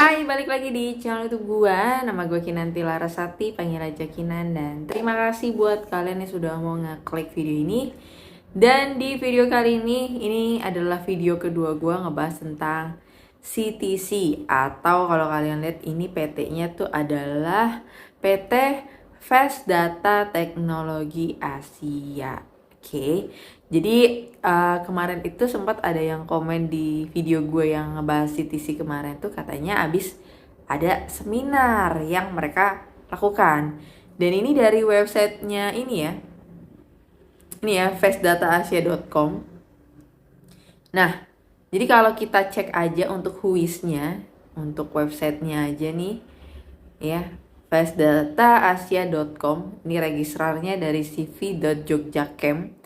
Hai, balik lagi di channel YouTube gua. Nama gue Kinanti Larasati, panggil aja Kinan. Dan terima kasih buat kalian yang sudah mau ngeklik video ini. Dan di video kali ini adalah video kedua gua ngebahas tentang CTC. Atau kalau kalian lihat ini PT-nya tuh adalah PT Fast Data Teknologi Asia. Oke, jadi kemarin itu sempat ada yang komen di video gue yang ngebahas CTC kemarin tuh katanya abis ada seminar yang mereka lakukan. Dan ini dari websitenya ini ya fastdataasia.com. Nah, jadi kalau kita cek aja untuk whois-nya, untuk websitenya aja nih ya, fastdataasia.com. Ini registrarnya dari cv.jogjakem.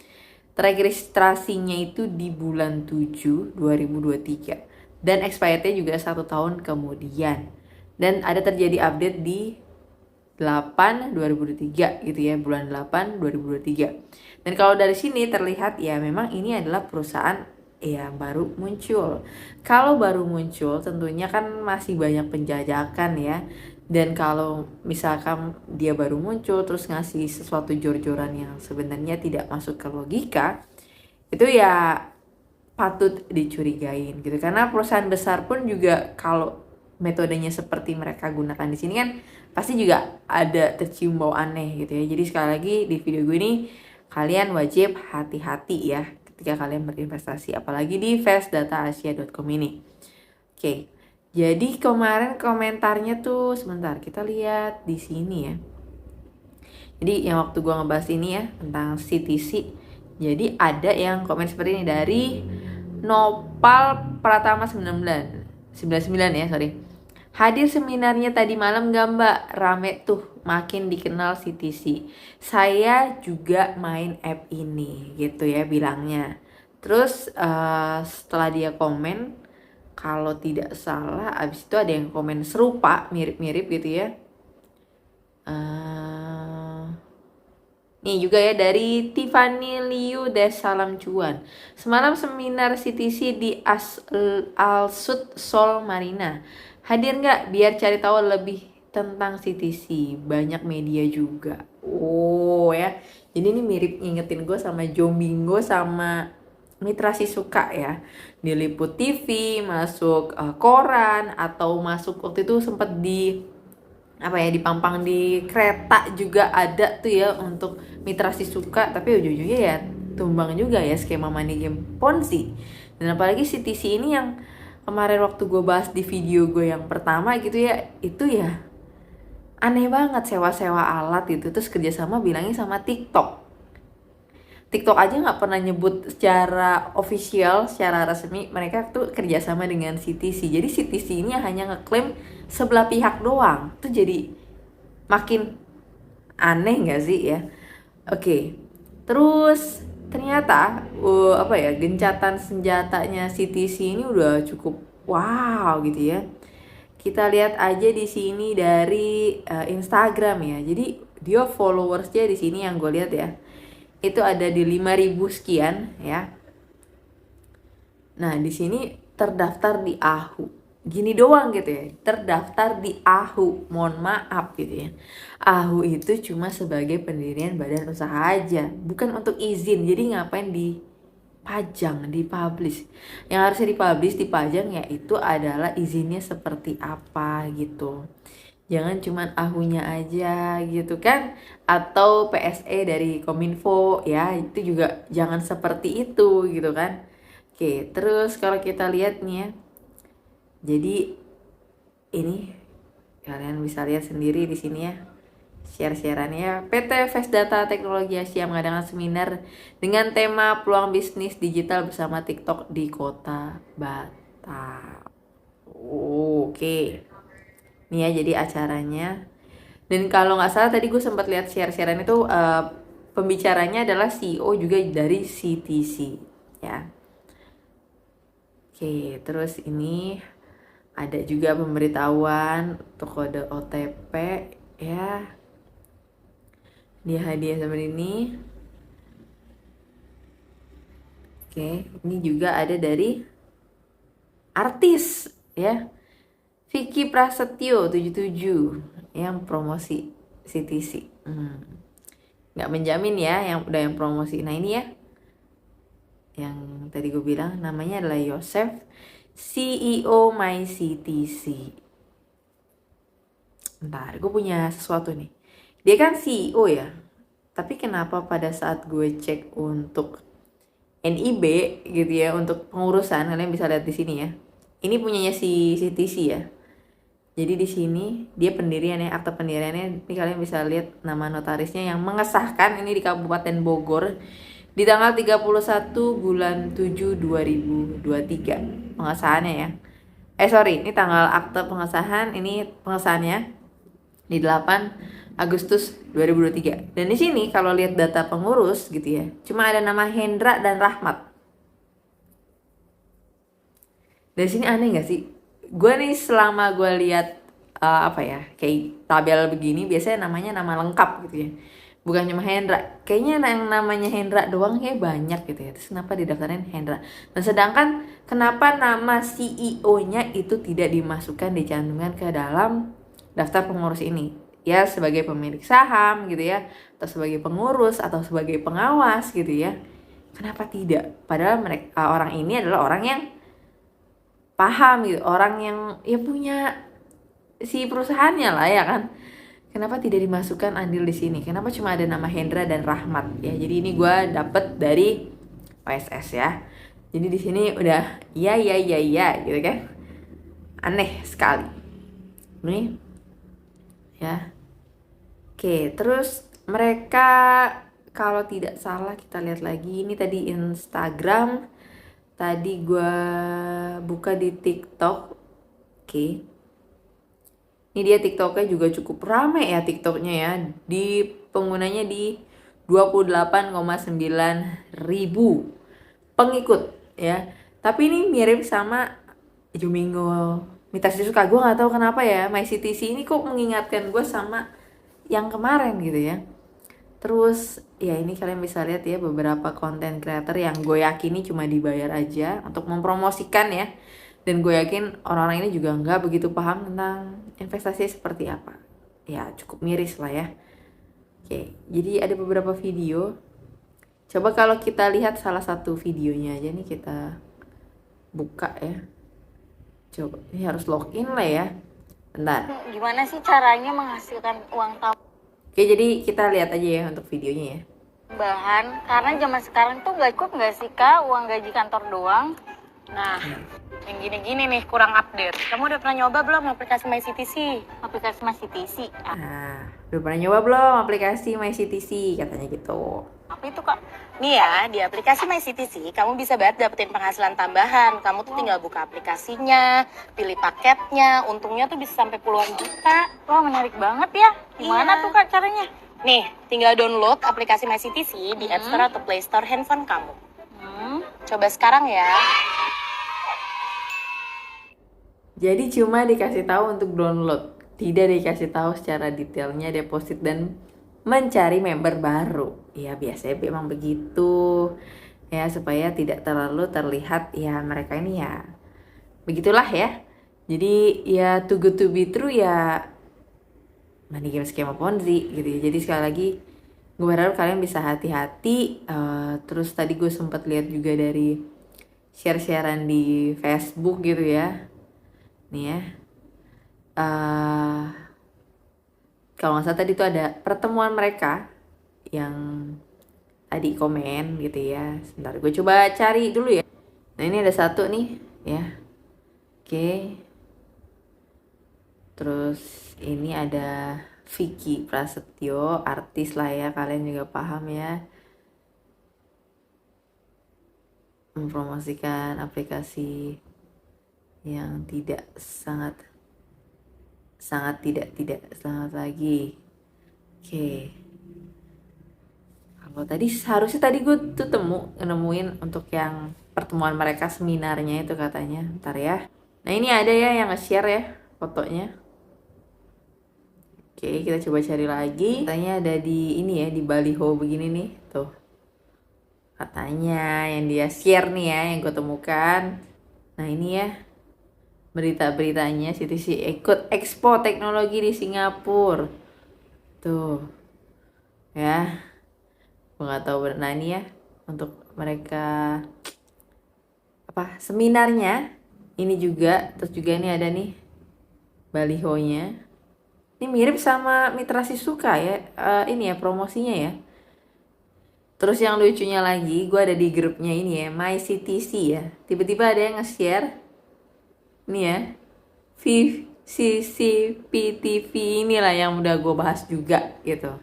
Registrasinya itu di bulan 7 2023 dan expirednya juga 1 tahun kemudian, dan ada terjadi update di 8 2023 gitu ya, bulan 8 2023. Dan kalau dari sini terlihat ya memang ini adalah perusahaan yang baru muncul. Kalau baru muncul tentunya kan masih banyak penjajakan ya. Dan kalau misalkan dia baru muncul terus ngasih sesuatu jor-joran yang sebenarnya tidak masuk ke logika, itu ya patut dicurigain gitu. Karena perusahaan besar pun juga kalau metodenya seperti mereka gunakan di sini kan pasti juga ada tercium bau aneh gitu ya. Jadi sekali lagi di video gue ini kalian wajib hati-hati ya ketika kalian berinvestasi, apalagi di fastdataasia.com ini. Oke. Jadi kemarin komentarnya tuh sebentar kita lihat di sini ya. Jadi yang waktu gua ngebahas ini ya tentang CTC, jadi ada yang komen seperti ini dari Nopal Pratama 99 ya, sorry. Hadir seminarnya tadi malam gak mbak? Rame tuh, makin dikenal CTC. Saya juga main app ini gitu ya bilangnya. Terus setelah dia komen, kalau tidak salah abis itu ada yang komen serupa, mirip-mirip gitu ya. Nih juga ya dari Tiffany Liu Salam Cuan. Semalam seminar CTC di Al Sud Sol Marina. Hadir nggak biar cari tahu lebih tentang CTC? Banyak media juga. Oh ya. Jadi ini mirip ngingetin gue sama Jombingo sama Mitra Sisuka ya. Diliput TV, masuk koran, atau masuk waktu itu sempat di dipampang di kereta juga ada tuh ya untuk Mitra Sisuka, tapi ujung-ujungnya ya tumbang juga ya skema money game Ponzi. Dan apalagi CTC ini yang kemarin waktu gue bahas di video gue yang pertama gitu ya, itu ya aneh banget, sewa-sewa alat gitu, terus kerjasama bilangnya sama TikTok aja nggak pernah nyebut secara official, secara resmi mereka tuh kerjasama dengan CTC. Jadi CTC ini hanya ngeklaim sebelah pihak doang. Tuh jadi makin aneh nggak sih ya? Oke, terus ternyata gencatan senjatanya CTC ini udah cukup wow gitu ya. Kita lihat aja di sini dari Instagram ya. Jadi dia followersnya di sini yang gue lihat ya, itu ada di 5.000 sekian ya. Nah di sini terdaftar di AHU, gini doang gitu ya, terdaftar di AHU. Mohon maaf gitu ya, AHU itu cuma sebagai pendirian badan usaha aja, bukan untuk izin. Jadi ngapain dipajang, dipublish? Yang harusnya dipublish, dipajang yaitu adalah izinnya seperti apa gitu. Jangan cuman ahunya aja gitu kan, atau PSE dari Kominfo ya, itu juga jangan seperti itu gitu kan. Oke, terus kalau kita lihat nih ya, jadi ini kalian bisa lihat sendiri di sini ya, share-shareannya. PT Fast Data Teknologi Asia mengadakan seminar dengan tema peluang bisnis digital bersama TikTok di Kota Batam. Oke. Nih ya jadi acaranya. Dan kalau nggak salah tadi gue sempat lihat share-sharean itu pembicaranya adalah CEO juga dari CTC ya. Oke, terus ini ada juga pemberitahuan untuk kode OTP ya. Dia hadiah seperti ini. Oke, ini juga ada dari artis ya. Vicky Prasetyo 77 yang promosi CTC. Nggak menjamin ya yang udah yang promosi. Nah ini ya, yang tadi gue bilang namanya adalah Yosef, CEO MyCTC. Bentar, gue punya sesuatu nih. Dia kan CEO ya, tapi kenapa pada saat gue cek untuk NIB gitu ya, untuk pengurusan, kalian bisa lihat di sini ya. Ini punyanya si CTC ya. Jadi di sini dia pendiriannya, akte pendiriannya, ini kalian bisa lihat nama notarisnya yang mengesahkan ini di Kabupaten Bogor di tanggal 31 bulan 7 2023 pengesahannya ya. Ini tanggal akte pengesahan, ini pengesahannya di 8 Agustus 2023. Dan di sini kalau lihat data pengurus gitu ya, cuma ada nama Hendra dan Rahmat. Dari sini aneh gak sih? Gue nih selama gue lihat kayak tabel begini biasanya namanya nama lengkap gitu ya, bukan cuma Hendra. Kayaknya yang namanya Hendra doang kayak banyak gitu ya. Terus kenapa didaftarin Hendra? Dan sedangkan kenapa nama CEO-nya itu tidak dimasukkan, dicantumkan ke dalam daftar pengurus ini? Ya sebagai pemilik saham gitu ya, atau sebagai pengurus, atau sebagai pengawas gitu ya. Kenapa tidak? Padahal mereka orang ini adalah orang yang paham gitu, orang yang ya punya si perusahaannya lah ya kan. Kenapa tidak dimasukkan andil di sini? Kenapa cuma ada nama Hendra dan Rahmat ya? Jadi ini gue dapet dari OSS ya. Jadi di sini udah iya gitu kan. Aneh sekali. Nih ya. Oke, terus mereka kalau tidak salah kita lihat lagi, ini tadi Instagram, tadi gue buka di TikTok. Oke, ini dia TikToknya juga cukup rame ya, TikToknya ya, di penggunanya di 28,9 ribu pengikut ya. Tapi ini mirip sama Jumingo Mitas Disuka. Gue nggak tahu kenapa ya, MyCTC ini kok mengingatkan gue sama yang kemarin gitu ya. Terus ya ini kalian bisa lihat ya beberapa konten creator yang gue yakini cuma dibayar aja untuk mempromosikan ya. Dan gue yakin orang-orang ini juga nggak begitu paham tentang investasi seperti apa. Ya cukup miris lah ya. Oke, jadi ada beberapa video. Coba kalau kita lihat salah satu videonya aja nih, kita buka ya. Coba, ini harus login lah ya. Bentar. Gimana sih caranya menghasilkan uang Oke, jadi kita lihat aja ya untuk videonya ya. tambahan? Karena zaman sekarang tuh gak cukup gak sih Kak uang gaji kantor doang? Nah, yang gini-gini nih kurang update. Kamu udah pernah nyoba belum aplikasi MyCTC? Aplikasi MyCTC? Nah, udah pernah nyoba belum aplikasi MyCTC? Katanya gitu. Apa itu Kak? Nih ya, di aplikasi MyCTC kamu bisa banget dapetin penghasilan tambahan. Kamu tuh tinggal buka aplikasinya, pilih paketnya, untungnya tuh bisa sampai puluhan juta. Wah menarik banget ya. Gimana tuh Kak caranya? Nih, tinggal download aplikasi MyCTC di App Store atau Play Store handphone kamu. Coba sekarang ya. Jadi cuma dikasih tahu untuk download, tidak dikasih tahu secara detailnya deposit dan mencari member baru. Ya biasanya memang begitu. Ya supaya tidak terlalu terlihat ya mereka ini ya begitulah ya. Jadi ya too good to be true ya, money game skema Ponzi gitu ya. Jadi sekali lagi gue berharap kalian bisa hati-hati. Terus tadi gue sempat lihat juga dari share-sharean di Facebook gitu ya. Nih ya, kalau nggak salah tadi tuh ada pertemuan mereka yang tadi komen gitu ya. Sebentar gue coba cari dulu ya. Nah ini ada satu nih ya. Oke. Terus ini ada Vicky Prasetyo, artis lah ya, kalian juga paham ya, mempromosikan aplikasi yang sangat selamat lagi. Oke. Kalau harusnya tadi gue tuh nemuin untuk yang pertemuan mereka, seminarnya itu katanya. Ntar ya. Nah ini ada ya yang nge-share ya fotonya. Oke, kita coba cari lagi. Katanya ada di ini ya, di baliho begini nih, tuh. Katanya yang dia share nih ya, yang gue temukan. Nah ini ya. berita-beritanya CTC ikut Expo Teknologi di Singapura. Tuh, ya. Gue nggak tahu benar ini ya untuk mereka apa seminarnya ini juga. Terus juga ini ada nih balihonya. Ini mirip sama Mitra Sisuka ya. Ini ya promosinya ya. Terus yang lucunya lagi, gue ada di grupnya ini ya, MyCTC ya. Tiba-tiba ada yang nge-share, nih ya, VCCPTV inilah yang udah gue bahas juga gitu.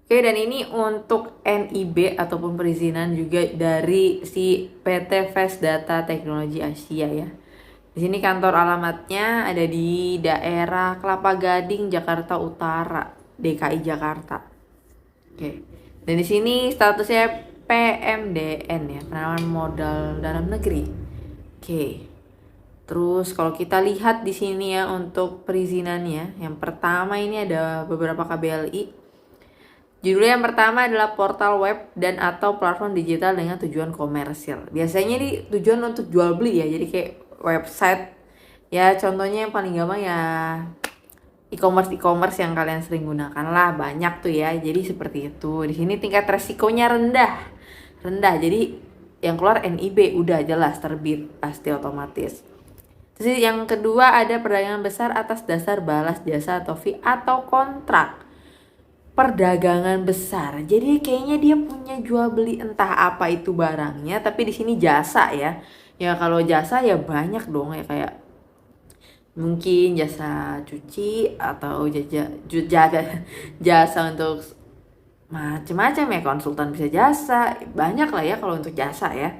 Oke, dan ini untuk NIB ataupun perizinan juga dari si PT Fast Data Teknologi Asia ya. Di sini kantor alamatnya ada di daerah Kelapa Gading, Jakarta Utara, DKI Jakarta. Oke. Dan di sini statusnya PMDN ya, penanaman modal dalam negeri. Oke. Terus kalau kita lihat di sini ya untuk perizinannya, yang pertama ini ada beberapa KBLI. Judulnya yang pertama adalah portal web dan atau platform digital dengan tujuan komersil. Biasanya ini tujuan untuk jual beli ya, jadi kayak website. Ya contohnya yang paling gampang ya e-commerce yang kalian sering gunakan lah, banyak tuh ya. Jadi seperti itu. Di sini tingkat resikonya rendah. Jadi yang keluar NIB udah jelas terbit pasti otomatis. Terus yang kedua ada perdagangan besar atas dasar balas jasa atau fee atau kontrak. Perdagangan besar. Jadi kayaknya dia punya jual beli entah apa itu barangnya, tapi di sini jasa ya. Ya kalau jasa ya banyak dong ya, kayak mungkin jasa cuci atau jasa untuk macam-macam ya, konsultan bisa jasa, banyak lah ya kalau untuk jasa ya.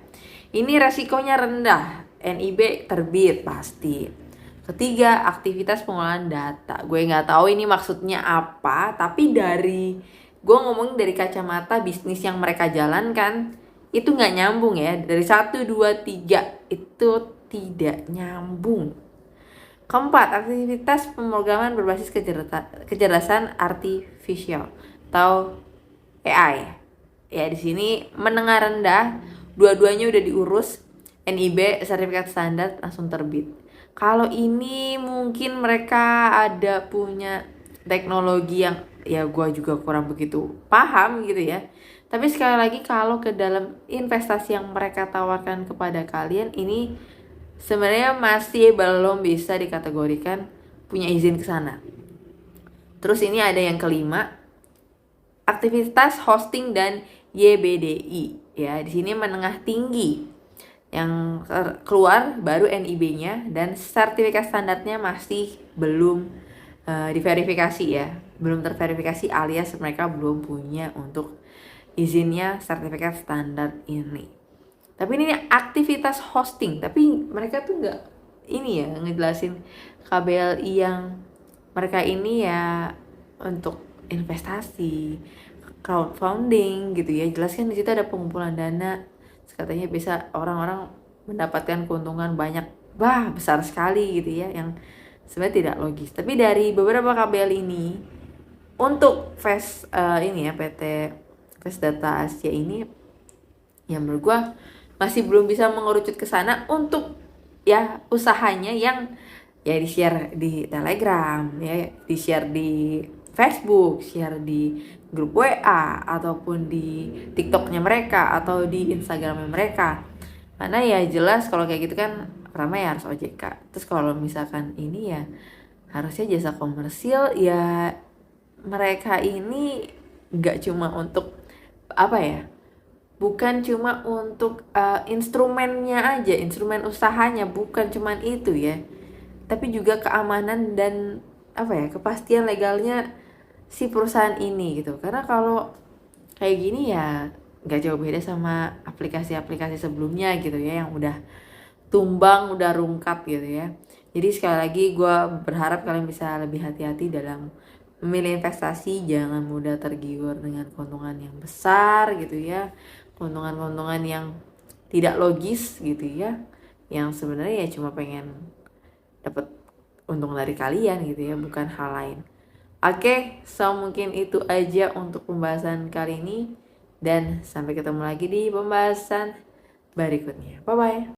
Ini resikonya rendah, NIB terbit pasti. Ketiga, aktivitas pengolahan data. Gue nggak tahu ini maksudnya apa, tapi gue ngomongin dari kacamata bisnis yang mereka jalankan, itu nggak nyambung ya. Dari 1, 2, 3, itu tidak nyambung. Keempat, aktivitas pemrograman berbasis kecerdasan artifisial atau AI. Ya di sini menengah rendah, dua-duanya udah diurus, NIB sertifikat standar langsung terbit. Kalau ini mungkin mereka ada punya teknologi yang ya gue juga kurang begitu paham gitu ya. Tapi sekali lagi kalau ke dalam investasi yang mereka tawarkan kepada kalian ini sebenarnya masih belum bisa dikategorikan punya izin ke sana. Terus ini ada yang kelima, aktivitas hosting dan YBDI ya. Di sini menengah tinggi. Yang keluar baru NIB-nya dan sertifikat standarnya masih belum diverifikasi ya, belum terverifikasi alias mereka belum punya untuk izinnya sertifikat standar ini. Tapi ini aktivitas hosting, tapi mereka tuh nggak ini ya ngejelasin KBLI yang mereka ini ya untuk investasi, crowdfunding gitu ya. Jelaskan di situ ada pengumpulan dana. Katanya bisa orang-orang mendapatkan keuntungan banyak, besar sekali gitu ya, yang sebenarnya tidak logis. Tapi dari beberapa KBL ini untuk ini ya PT Fast Data Asia ini yang menurut gue masih belum bisa mengerucut ke sana untuk ya usahanya yang ya di share di Telegram ya, di share di Facebook, share di grup WA ataupun di TikToknya mereka atau di Instagramnya mereka. Karena ya jelas kalau kayak gitu kan pertama ya harus OJK. Terus kalau misalkan ini ya harusnya jasa komersil ya, mereka ini nggak cuma untuk apa ya, bukan cuma untuk instrumennya aja, instrumen usahanya bukan cuma itu ya, tapi juga keamanan dan apa ya, kepastian legalnya si perusahaan ini gitu. Karena kalau kayak gini ya nggak jauh beda sama aplikasi-aplikasi sebelumnya gitu ya, yang udah tumbang, udah rungkap gitu ya. Jadi sekali lagi gue berharap kalian bisa lebih hati-hati dalam memilih investasi, jangan mudah tergiur dengan keuntungan yang besar gitu ya, keuntungan-keuntungan yang tidak logis gitu ya, yang sebenarnya ya cuma pengen dapat untung dari kalian gitu ya, bukan hal lain. Oke, so mungkin itu aja untuk pembahasan kali ini dan sampai ketemu lagi di pembahasan berikutnya. Bye bye.